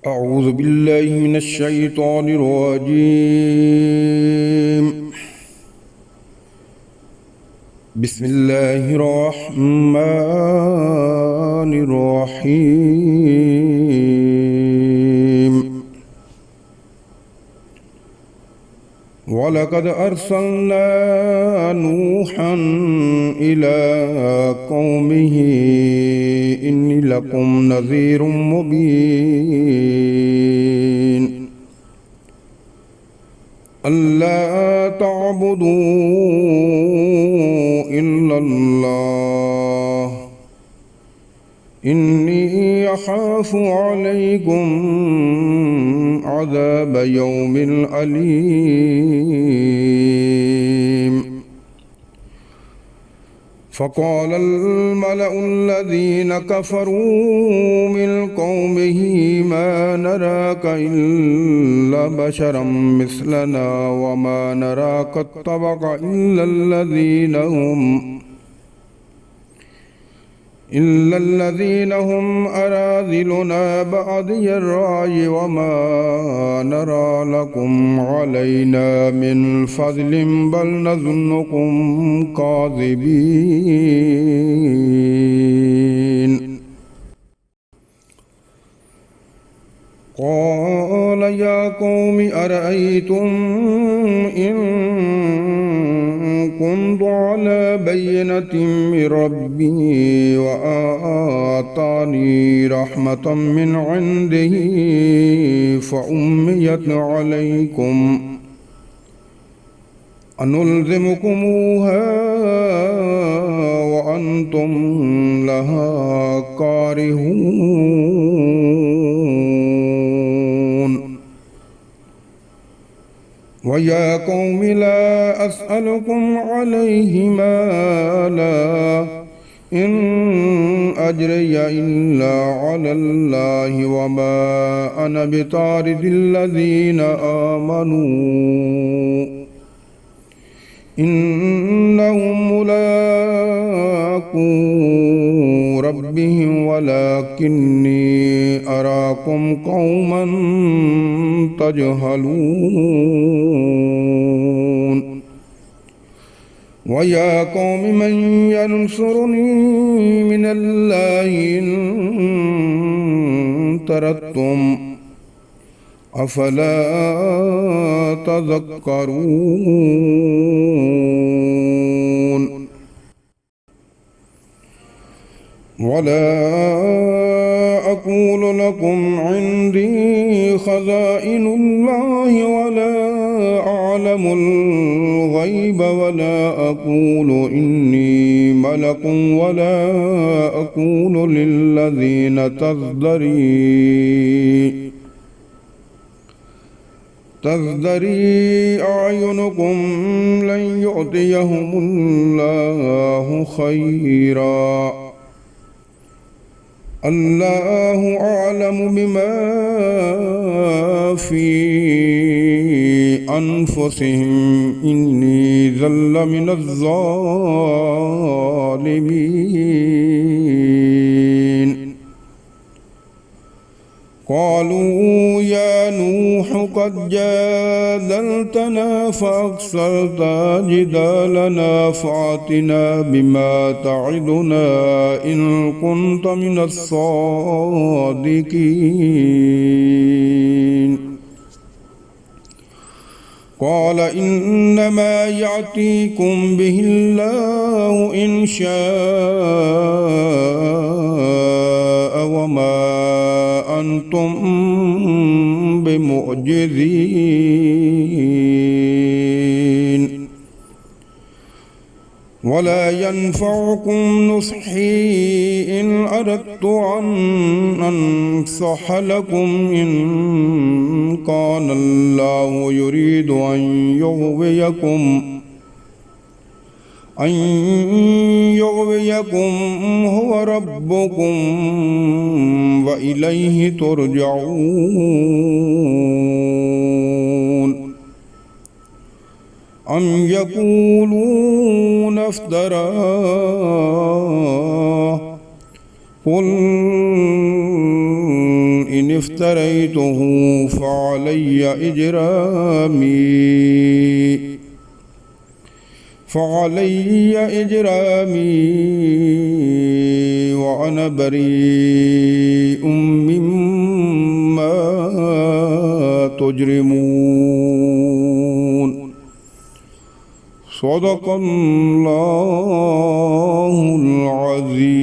أعوذ بالله من الشيطان الرجيم. بسم الله الرحمن الرحيم. ولقد أرسلنا نوحا إلى قومه إني لكم نذير مبين ألا تعبدوا إلا الله إني أخاف عليكم عذاب يوم أليم. فقال الملأ الذين كفروا من قومه ما نراك إلا بشرا مثلنا وما نراك اتبعك إلا الذين هم أراذلنا بادي الرأي وما نرى لكم علينا من فضل بل نظنكم كاذبين. قال يا قوم أرأيتم إن كنت على بينة من ربي وآتاني رحمة من عنده فأميت عليكم أنلزمكموها وأنتم لها كارهون. ويا قوم لا أسألكم عليه مالا إن أجري إلا على الله وما أنا بطارد الذين آمنوا إنهم ملاقو ربهم ولكني أراكم قوما تجهلون. ويا قوم من ينصرني من الله إن طردتم أفلا تذكرون. ولا أقول لكم عندي خزائن الله ولا أعلم الغيب ولا أقول إني ملك ولا أقول للذين تزدري أعينكم لن يؤتيهم الله خيرا الله أعلم بما في أنفسهم إني ذل من الظالمين. قالوا يا نوح قد جادلتنا فأكثرت جدالنا فأتنا بما تعدنا إن كنت من الصادقين. قال إنما يأتيكم به الله إن شاء وما أنتم بمعجزين. ولا ينفعكم نصحي إن أردت أن أنصح لكم إن كان الله يريد أن يغويكم هو ربكم وإليه ترجعون. أم يقولون افتراه قل إن افتريته فعلي إجرامي وأنا بريء مما تجرمون. صدق الله العظيم.